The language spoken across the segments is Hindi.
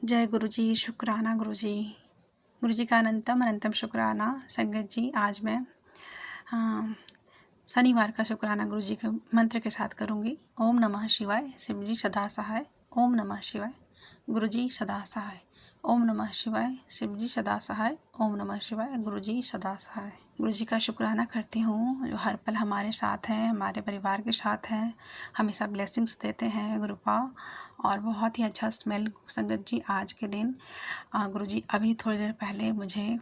जय गुरु जी। शुक्राना गुरु जी। गुरु जी का अनंतम अनंतम शुक्राना। संगत जी, आज मैं शनिवार का शुक्राना गुरु जी के मंत्र के साथ करूँगी। ओम नमः शिवाय, शिव जी सदा सहाय। ओम नमः शिवाय, गुरु जी सदा सहाय। ओम नमः शिवाय, शिव जी सदा सहाय। ओम नमः शिवाय, गुरु जी सदा सहाय। गुरु जी का शुक्राना करती हूँ जो हर पल हमारे साथ हैं, हमारे परिवार के साथ हैं, हमेशा ब्लेसिंग्स देते हैं गुरु पा। और बहुत ही अच्छा स्मेल संगत जी आज के दिन। गुरु जी अभी थोड़ी देर पहले मुझे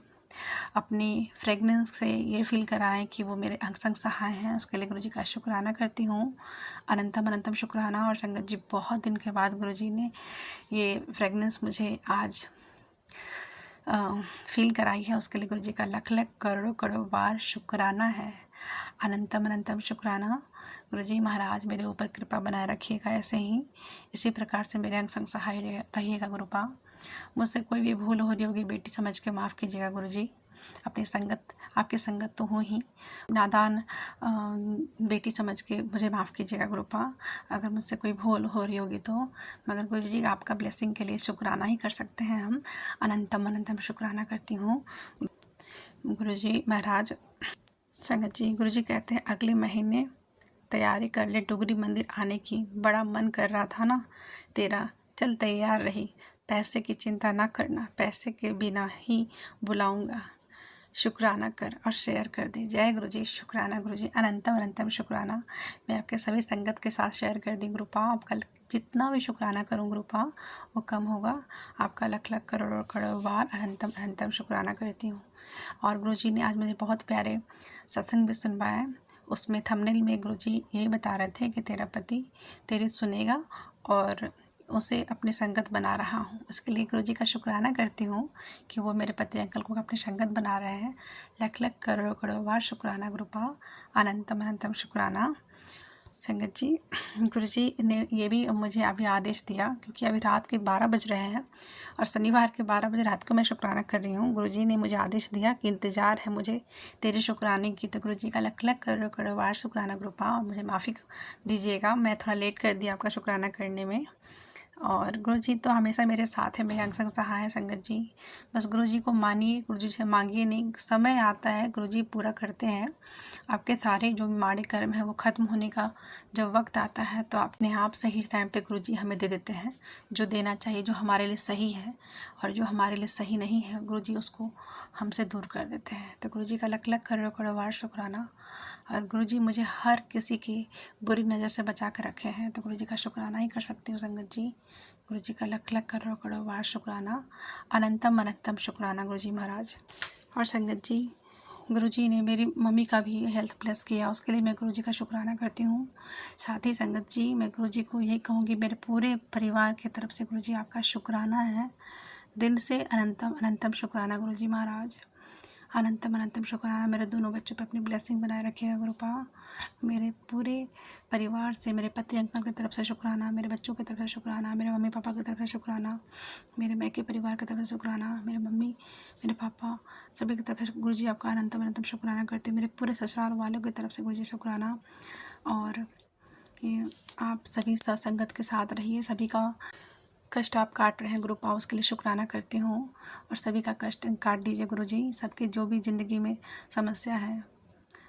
अपनी फ्रेगनेंस से ये फील कराएं कि वो मेरे अंग संग सहाय हैं। उसके लिए गुरु जी का शुक्राना करती हूँ। अनंतम अनंतम शुक्राना। और संगत जी, बहुत दिन के बाद गुरु जी ने ये फ्रेगनेंस मुझे आज फील कराई है। उसके लिए गुरु जी का लख लख करोड़ों करोड़ बार शुक्राना है। अनंतम अनंतम शुक्राना। गुरु जी महाराज मेरे ऊपर कृपा बनाए रखिएगा, ऐसे ही इसी प्रकार से मेरे अंग संग सहाय रहिएगा गुरुपा। मुझसे कोई भी भूल हो रही होगी बेटी समझ के माफ़ कीजिएगा गुरु जी। अपनी संगत, आपकी संगत तो हूँ ही, नादान बेटी समझ के मुझे माफ़ कीजिएगा गुरुपा अगर मुझसे कोई भूल हो रही होगी तो। मगर गुरु जी आपका ब्लेसिंग के लिए शुक्राना ही कर सकते हैं हम। अनंतम अनंतम शुक्राना करती हूँ गुरु जी महाराज। संगत जी, गुरु जी कहते हैं अगले महीने तैयारी कर ले डुगरी मंदिर आने की। बड़ा मन कर रहा था ना तेरा, चल तैयार रही। पैसे की चिंता ना करना, पैसे के बिना ही बुलाऊंगा। शुक्राना कर और शेयर कर दे। जय गुरु जी। शुक्राना गुरु जी। अनंतम अनंतम शुक्राना। मैं आपके सभी संगत के साथ शेयर कर दी गुरुपा। आपका जितना भी शुक्राना करूँ गुरुपा वो कम होगा। आपका लख लख करोड़ करोड़ बार अनंतम अनंतम शुक्राना करती हूँ। और गुरु जी ने आज मुझे बहुत प्यारे सत्संग भी सुनवाया। उसमें थंबनेल में गुरु जी ये बता रहे थे कि तेरा पति तेरी सुनेगा और उसे अपनी संगत बना रहा हूँ। उसके लिए गुरु जी का शुक्राना करती हूँ कि वो मेरे पति अंकल को अपनी संगत बना रहे हैं। लख लख करोड़ करोड़ बार शुक्राना गुरुपा। अनंतम अनंतम शुक्राना। संगत जी, गुरु जी ने ये भी मुझे अभी आदेश दिया, क्योंकि अभी रात के 12 बज रहे हैं और शनिवार के 12 बजे रात को मैं शुक्राना कर रही हूँ। गुरु जी ने मुझे आदेश दिया कि इंतज़ार है मुझे तेरे शुक्राने की। तो गुरु जी का लख लख करोड़ करोड़ बार शुक्राना गुरुपा। और मुझे माफ़ी दीजिएगा, मैं थोड़ा लेट कर दिया आपका शुक्राना करने में। और गुरु जी तो हमेशा मेरे साथ है, मेरे अंग संग सहाय है संगत जी। बस गुरु जी को मानिए, गुरु जी से मांगिए नहीं। समय आता है गुरु जी पूरा करते हैं। आपके सारे जो भी माड़े कर्म है वो ख़त्म होने का जब वक्त आता है तो अपने आप सही टाइम पे गुरु जी हमें दे देते हैं जो देना चाहिए, जो हमारे लिए सही है। और जो हमारे लिए सही नहीं है गुरु जी उसको हमसे दूर कर देते हैं। तो गुरु जी का लख लख करोड़ करोड़ बार शुक्राना। और गुरु जी मुझे हर किसी की बुरी नज़र से बचा कर रखे हैं, तो गुरु जी का शुक्राना ही कर सकती हूँ संगत जी। गुरु जी का लख लख करोड़ करोड़ बार शुक्राना। अनंतम अनंतम शुक्राना गुरु जी महाराज। और संगत जी, गुरु जी ने मेरी मम्मी का भी हेल्थ प्लस किया, उसके लिए मैं गुरु जी का शुक्राना करती हूँ। साथ ही संगत जी, मैं गुरु जी को यही कहूँगी, मेरे पूरे परिवार की तरफ से गुरु जी आपका शुक्राना है। दिल से अनंतम अनंतम शुक्राना गुरु जी महाराज। अनंतम अनंतम शुक्राना। मेरे दोनों बच्चों पर अपनी ब्लेसिंग बनाए रखिएगा गुरुपा। मेरे पूरे परिवार से, मेरे पति अंकल की तरफ से शुक्राना, मेरे बच्चों की तरफ से शुक्राना, मेरे मम्मी पापा की तरफ से शुक्राना, मेरे मैके परिवार की तरफ से शुक्राना, मेरे मम्मी, मेरे पापा सभी की तरफ से गुरु जी आपका अनंतम अनंतम शुक्राना करते हैं। मेरे पूरे ससुराल वालों की तरफ से गुरु जी शुक्राना। और ये आप सभी सत्संगत के साथ रहिए। सभी का कष्ट आप काट रहे हैं गुरुपा, उसके लिए शुक्राना करती हूँ। और सभी का कष्ट काट दीजिए गुरु जी। सबके जो भी ज़िंदगी में समस्या है,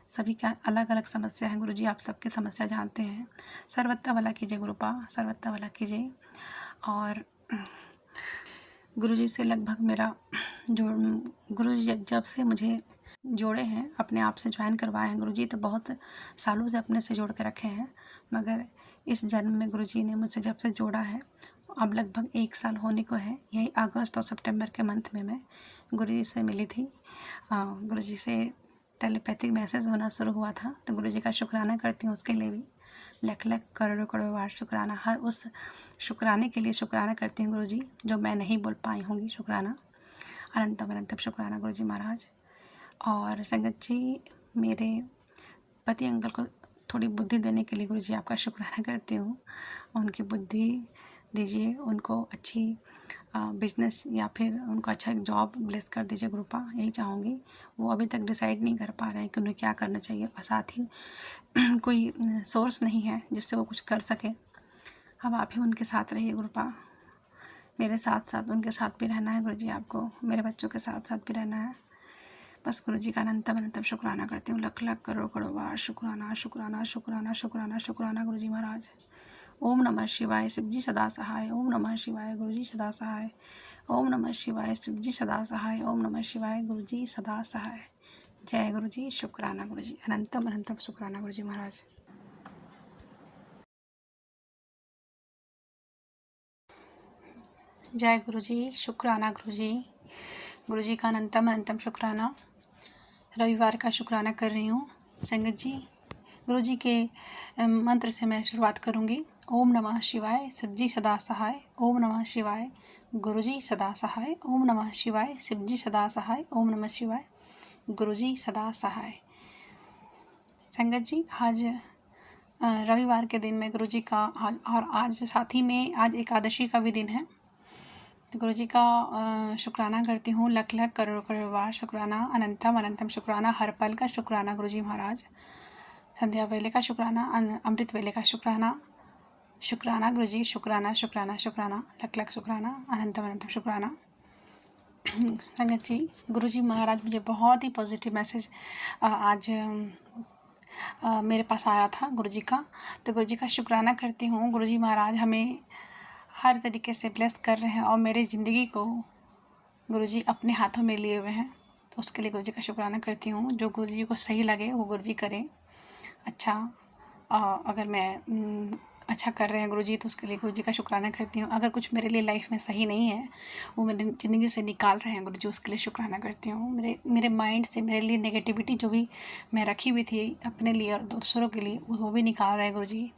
सभी का अलग अलग समस्या है गुरु जी, आप सबकी समस्या जानते हैं। सर्वत्र भला कीजिए गुरुपा, सर्वत्र भला कीजिए। और गुरु जी से लगभग मेरा जो गुरु जी जब से मुझे जोड़े हैं, अपने आप से ज्वाइन करवाए हैं गुरु जी, तो बहुत सालों से अपने से जोड़ के रखे हैं। मगर इस जन्म में गुरु जी ने मुझसे जब से जोड़ा है, अब लगभग 1 साल होने को है। यही अगस्त और सितंबर के मंथ में मैं गुरु जी से मिली थी। गुरु जी से टेलीपैथिक मैसेज होना शुरू हुआ था, तो गुरु जी का शुक्राना करती हूँ उसके लिए भी। लख लख करोड़ों करोड़ बार शुक्राना। हर उस शुक्राने के लिए शुक्राना करती हूँ गुरु जी जो मैं नहीं बोल पाई होंगी शुक्राना। अनंतम अनंतम शुक्राना गुरु जी महाराज। और संगत जी, मेरे पति अंकल को थोड़ी बुद्धि देने के लिए गुरु जी आपका शुक्राना करती हूँ। उनकी बुद्धि दीजिए, उनको अच्छी बिजनेस या फिर उनको अच्छा एक जॉब ब्लेस कर दीजिए गुरुपा, यही चाहूँगी। वो अभी तक डिसाइड नहीं कर पा रहे हैं कि उन्हें क्या करना चाहिए, और साथ ही कोई सोर्स नहीं है जिससे वो कुछ कर सके। अब आप ही उनके साथ रहिए गुरुपा। मेरे साथ साथ उनके साथ भी रहना है गुरुजी, आपको मेरे बच्चों के साथ साथ भी रहना है। बस गुरुजी का अनंतम अनंतम शुक्राना करती हूँ, लख लख करोड़ करोड़ बार शुक्राना शुक्राना शुक्राना शुक्राना शुक्राना गुरुजी महाराज। ओम नमः शिवाय, शिव जी सदा सहाय। ओम नमः शिवाय, गुरुजी सदा सहाय। ओम नमः शिवाय, शिव जी सदा सहाय। ओम नमः शिवाय, गुरुजी सदा सहाय। जय गुरुजी, शुक्राना गुरुजी, अनंतम अनंतम शुक्राना गुरुजी महाराज। जय गुरुजी, शुक्राना गुरुजी, गुरुजी का अनंतम अनंतम शुक्राना। रविवार का शुक्राना कर रही हूँ संगत जी। गुरुजी के मंत्र से मैं शुरुआत करूँगी। ओम नमः शिवाय, शिव जी सदा सहाय। ओम नमः शिवाय, गुरुजी सदा सहाय। ओम नमः शिवाय, शिव जी सदा सहाय। ओम नमः शिवाय, गुरुजी सदा सहाय। संगत जी, आज रविवार के दिन में गुरुजी का और आज साथ ही में आज एकादशी का भी दिन है, तो गुरुजी का शुक्राना करती हूँ। लख लख करोड़ करोड़ बार शुक्राना, अनंतम अनंतम शुक्राना, हर पल का शुक्राना गुरुजी महाराज। संध्या वेले का शुक्राना, अमृत वेले का शुक्राना। शुक्राना गुरुजी, शुक्राना शुक्राना शुक्राना, लख लख शुक्राना, अनंतम अनंतम शुक्राना। संगत जी, गुरुजी महाराज मुझे बहुत ही पॉजिटिव मैसेज आज मेरे पास आया था गुरुजी का, तो गुरुजी का शुक्राना करती हूँ। गुरुजी महाराज हमें हर तरीके से ब्लेस कर रहे हैं और मेरी ज़िंदगी को गुरुजी अपने हाथों में लिए हुए हैं, तो उसके लिए गुरुजी का शुक्राना करती हूँ। जो गुरुजी को सही लगे वो गुरुजी करें। अच्छा, अगर मैं अच्छा कर रहे हैं गुरुजी तो उसके लिए गुरुजी का शुक्राना करती हूँ। अगर कुछ मेरे लिए लाइफ में सही नहीं है, वो मेरी ज़िंदगी से निकाल रहे हैं गुरुजी, उसके लिए शुक्राना करती हूँ। मेरे माइंड से मेरे लिए नेगेटिविटी जो भी मैं रखी हुई थी अपने लिए और दूसरों के लिए, वो भी निकाल रहे हैं गुरुजी,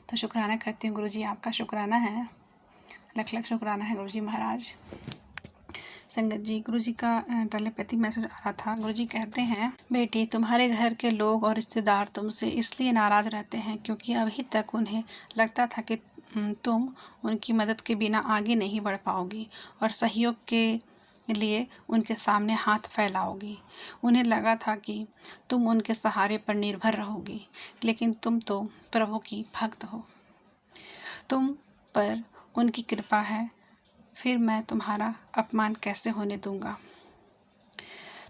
तो शुक्राना करती हूँ गुरुजी। आपका शुक्राना है, लख लख शुक्राना है गुरुजी महाराज। संगत जी, गुरुजी का टेलीपैथिक मैसेज आ रहा था। गुरुजी कहते हैं, बेटी तुम्हारे घर के लोग और रिश्तेदार तुमसे इसलिए नाराज़ रहते हैं क्योंकि अभी तक उन्हें लगता था कि तुम उनकी मदद के बिना आगे नहीं बढ़ पाओगी और सहयोग के लिए उनके सामने हाथ फैलाओगी। उन्हें लगा था कि तुम उनके सहारे पर निर्भर रहोगी, लेकिन तुम तो प्रभु की भक्त हो, तुम पर उनकी कृपा है, फिर मैं तुम्हारा अपमान कैसे होने दूंगा।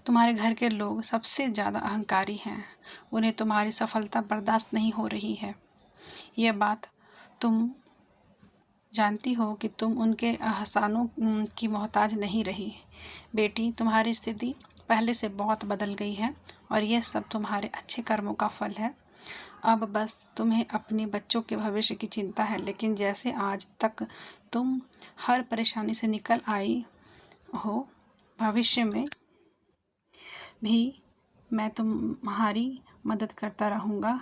तुम्हारे घर के लोग सबसे ज़्यादा अहंकारी हैं, उन्हें तुम्हारी सफलता बर्दाश्त नहीं हो रही है। यह बात तुम जानती हो कि तुम उनके एहसानों की मोहताज नहीं रही। बेटी, तुम्हारी स्थिति पहले से बहुत बदल गई है और यह सब तुम्हारे अच्छे कर्मों का फल है। अब बस तुम्हें अपने बच्चों के भविष्य की चिंता है, लेकिन जैसे आज तक तुम हर परेशानी से निकल आई हो, भविष्य में भी मैं तुम्हारी मदद करता रहूँगा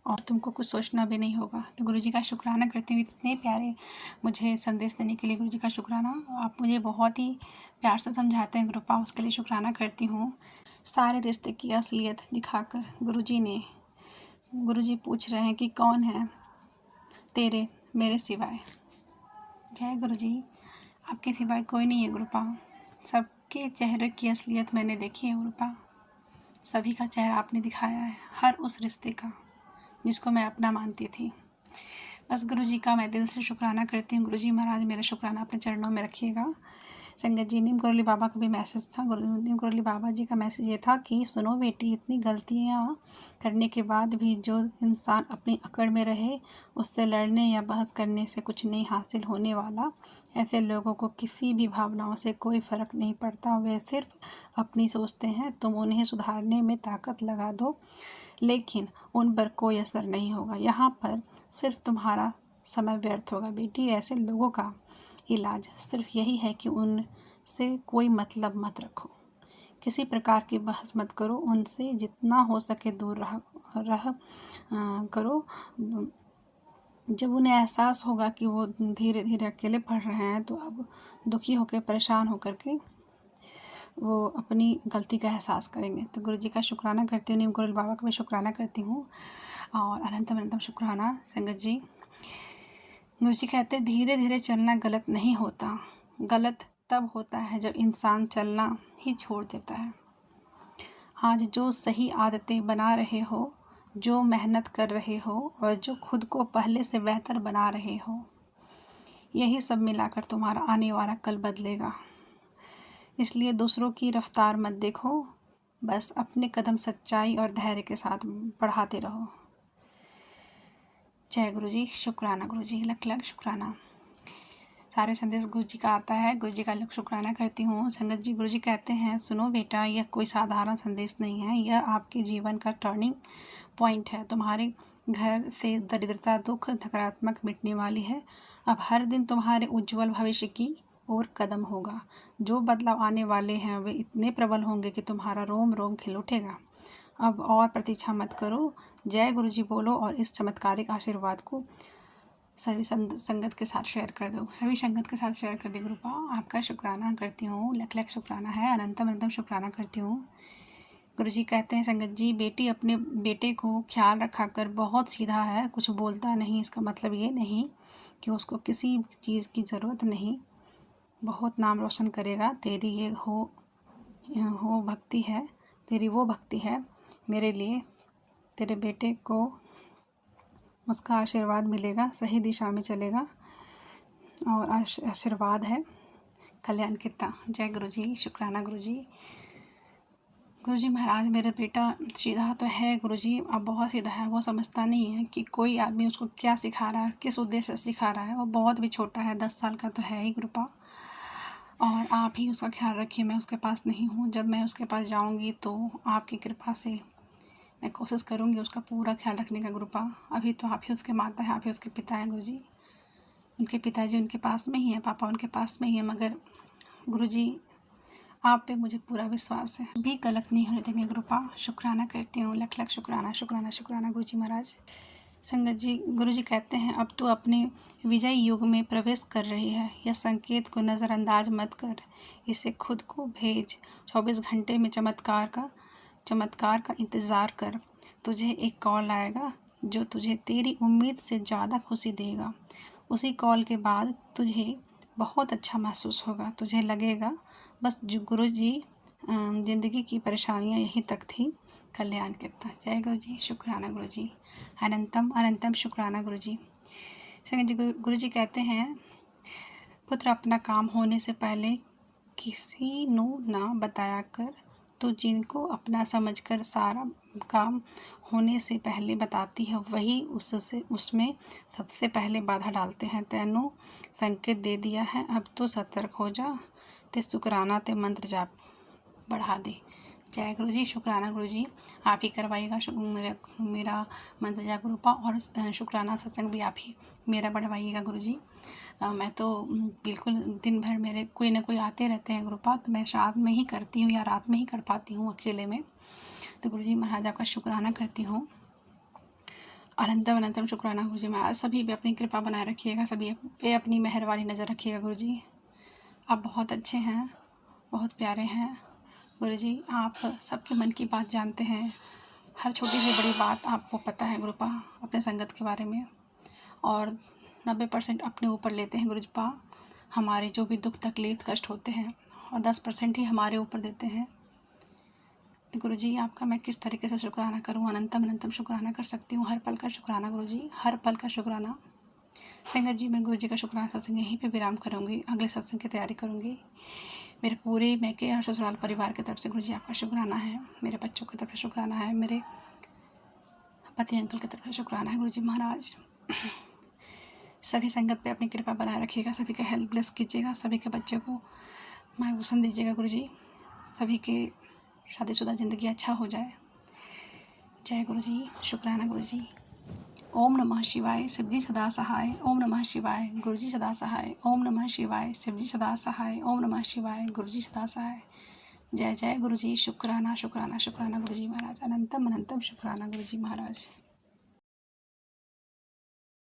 और तुमको कुछ सोचना भी नहीं होगा। तो गुरुजी का शुक्राना करती हूँ, इतने प्यारे मुझे संदेश देने के लिए गुरुजी का शुक्राना। आप मुझे बहुत ही प्यार से समझाते हैं गुरुपा, उसके लिए शुक्राना करती हूँ। सारे रिश्ते की असलियत दिखाकर गुरुजी पूछ रहे हैं कि कौन है तेरे मेरे सिवाय। जय गुरुजी, आपके सिवाय कोई नहीं है गुरुपा। सबके चेहरे की असलियत मैंने देखी है गुरुपा, सभी का चेहरा आपने दिखाया है, हर उस रिश्ते का जिसको मैं अपना मानती थी। बस गुरुजी का मैं दिल से शुक्राना करती हूँ। गुरुजी महाराज मेरा शुक्राना अपने चरणों में रखिएगा। संगत जी, नीम करोली बाबा का भी मैसेज था। नीम करोली बाबा जी का मैसेज ये था कि सुनो बेटी, इतनी गलतियाँ करने के बाद भी जो इंसान अपनी अकड़ में रहे, उससे लड़ने या बहस करने से कुछ नहीं हासिल होने वाला। ऐसे लोगों को किसी भी भावनाओं से कोई फ़र्क नहीं पड़ता, वे सिर्फ अपनी सोचते हैं। तुम उन्हें सुधारने में ताकत लगा दो, लेकिन उन पर कोई असर नहीं होगा। यहाँ पर सिर्फ तुम्हारा समय व्यर्थ होगा। बेटी, ऐसे लोगों का इलाज सिर्फ यही है कि उनसे कोई मतलब मत रखो, किसी प्रकार की बहस मत करो, उनसे जितना हो सके दूर रह करो। जब उन्हें एहसास होगा कि वो धीरे धीरे अकेले पढ़ रहे हैं, तो अब दुखी होकर परेशान होकर के वो अपनी गलती का एहसास करेंगे। तो गुरुजी का शुक्राना करती हूँ, नीम करोली बाबा का भी शुक्राना करती हूँ और अनंतम शुक्राना। संगत जी, गुरुजी कहते हैं, धीरे धीरे चलना गलत नहीं होता, गलत तब होता है जब इंसान चलना ही छोड़ देता है। आज जो सही आदतें बना रहे हो, जो मेहनत कर रहे हो और जो खुद को पहले से बेहतर बना रहे हो, यही सब मिलाकर तुम्हारा आने वाला कल बदलेगा। इसलिए दूसरों की रफ्तार मत देखो, बस अपने कदम सच्चाई और धैर्य के साथ बढ़ाते रहो। जय गुरु जी। शुक्राना गुरु जी, लख लख शुक्राना। सारे संदेश गुरु जी का आता है, गुरु जी का लख शुक्राना करती हूँ। संगत जी, गुरु जी कहते हैं, सुनो बेटा, यह कोई साधारण संदेश नहीं है, यह आपके जीवन का टर्निंग पॉइंट है। तुम्हारे घर से दरिद्रता, दुख, नकारात्मक मिटने वाली है। अब हर दिन तुम्हारे उज्जवल भविष्य की ओर कदम होगा। जो बदलाव आने वाले हैं वे इतने प्रबल होंगे कि तुम्हारा रोम रोम खिल उठेगा। अब और प्रतीक्षा मत करो, जय गुरु जी बोलो और इस चमत्कारिक आशीर्वाद को सभी संगत के साथ शेयर कर दो। सभी संगत के साथ शेयर कर दे। गुरुपा आपका शुक्राना करती हूँ, लख लख शुक्राना है, अनंतम अनंतम शुक्राना करती हूँ। गुरुजी कहते हैं, संगत जी, बेटी अपने बेटे को ख्याल रखा कर बहुत सीधा है, कुछ बोलता नहीं। इसका मतलब ये नहीं कि उसको किसी चीज़ की ज़रूरत नहीं, बहुत नाम रोशन करेगा। तेरी ये हो भक्ति है, तेरी वो भक्ति है मेरे लिए। तेरे बेटे को उसका आशीर्वाद मिलेगा, सही दिशा में चलेगा और आशीर्वाद है कल्याण कितना। जय गुरु जी। शुक्राना गुरु जी। गुरु जी महाराज, मेरा बेटा सीधा तो है गुरु जी, अब बहुत सीधा है। वो समझता नहीं है कि कोई आदमी उसको क्या सिखा रहा है, किस उद्देश्य से सिखा रहा है। वो बहुत भी छोटा है, 10 साल का तो है ही गुरुपा। और आप ही उसका ख्याल रखिए, मैं उसके पास नहीं हूँ। जब मैं उसके पास जाऊँगी तो आपकी कृपा से मैं कोशिश करूँगी उसका पूरा ख्याल रखने का गुरुपा। अभी तो आप ही उसके माता हैं, आप ही उसके पिता हैं गुरु जी। उनके पिताजी उनके पास में ही हैं, पापा उनके पास में ही हैं, मगर गुरु जी आप पे मुझे पूरा विश्वास है, भी गलत नहीं होने देंगे गुरुपा। शुक्राना करती हूँ, लख लख शुक्राना शुक्राना शुक्राना गुरु जी महाराज। संगत जी, गुरु जी कहते हैं, अब तो अपने विजय युग में प्रवेश कर रही है। यह संकेत को नज़रअंदाज मत कर, इसे खुद को भेज। 24 घंटे में चमत्कार का इंतज़ार कर। तुझे एक कॉल आएगा जो तुझे तेरी उम्मीद से ज़्यादा खुशी देगा। उसी कॉल के बाद तुझे बहुत अच्छा महसूस होगा। तुझे लगेगा बस जो गुरु जी ज़िंदगी की परेशानियाँ यहीं तक थी, कल्याण कितना। जय गुरु जी। शुक्राना गुरु जी, अनंतम अनंतम शुक्राना गुरु जी। संगत जी, गुरु जी कहते हैं, पुत्र अपना काम होने से पहले किसी को ना बताया कर। तो जिनको अपना समझकर सारा काम होने से पहले बताती है, वही उसमें सबसे पहले बाधा डालते हैं। तैनू संकेत दे दिया है, अब तो सतर्क हो जा। ते शुक्राना ते मंत्र जाप बढ़ा दे। जय गुरु जी। शुक्राना गुरु जी, आप ही करवाइएगा मेरा मंत्र जाप गुरुपा, और शुक्राना सत्संग भी आप ही मेरा बढ़वाइएगा गुरु जी। मैं तो बिल्कुल दिन भर मेरे कोई ना कोई आते रहते हैं गुरुपा, तो मैं रात में ही करती हूँ या रात में ही कर पाती हूँ अकेले में। तो गुरु जी महाराज आपका शुक्राना करती हूँ, अनंतम अनंतम शुक्राना गुरु जी महाराज। सभी पे अपनी कृपा बनाए रखिएगा, सभी पे अपनी मेहरबानी नज़र रखिएगा गुरु जी। आप बहुत अच्छे हैं, बहुत प्यारे हैं गुरु जी। आप सबके मन की बात जानते हैं, हर छोटी से बड़ी बात आपको पता है गुरुपा अपने संगत के बारे में, और 90% अपने ऊपर लेते हैं गुरुपा। हमारे जो भी दुख तकलीफ कष्ट होते हैं, और 10% ही हमारे ऊपर देते हैं। तो गुरु जी आपका मैं किस तरीके से शुक्राना करूं, अनंतम अनंतम शुक्राना कर सकती हूँ। हर पल का शुक्राना गुरु जी, हर पल का शुक्राना। संगत जी, मैं गुरु जी का शुक्राना सत्संग यहीं पे विराम करूँगी, अगले सत्संग की तैयारी करूँगी। मेरे पूरे मैके और ससुराल परिवार की तरफ से गुरु जी आपका शुक्राना है, मेरे बच्चों की तरफ से शुक्राना है, मेरे पति अंकल की तरफ से शुक्राना है गुरु जी महाराज। सभी संगत पे अपनी कृपा बनाए रखिएगा, सभी का हेल्थ ब्लेस कीजिएगा, सभी के बच्चे को मार्गदर्शन दीजिएगा गुरु जी, सभी के शादीशुदा ज़िंदगी अच्छा हो जाए। जय गुरु जी। शुक्राना गुरु जी। ओम नमः शिवाय, शिव जी सदा सहाय। ओम नमः शिवाय, गुरु जी सदा सहाय। ओम नमः शिवाय, शिव जी सदा सहाय। ओम नमः शिवाय, गुरु जी सदा सहाय। जय जय गुरु जी। शुक्राना शुक्राना शुक्राना गुरु जी महाराज, अनंतम अनंतम शुक्राना गुरु जी महाराज।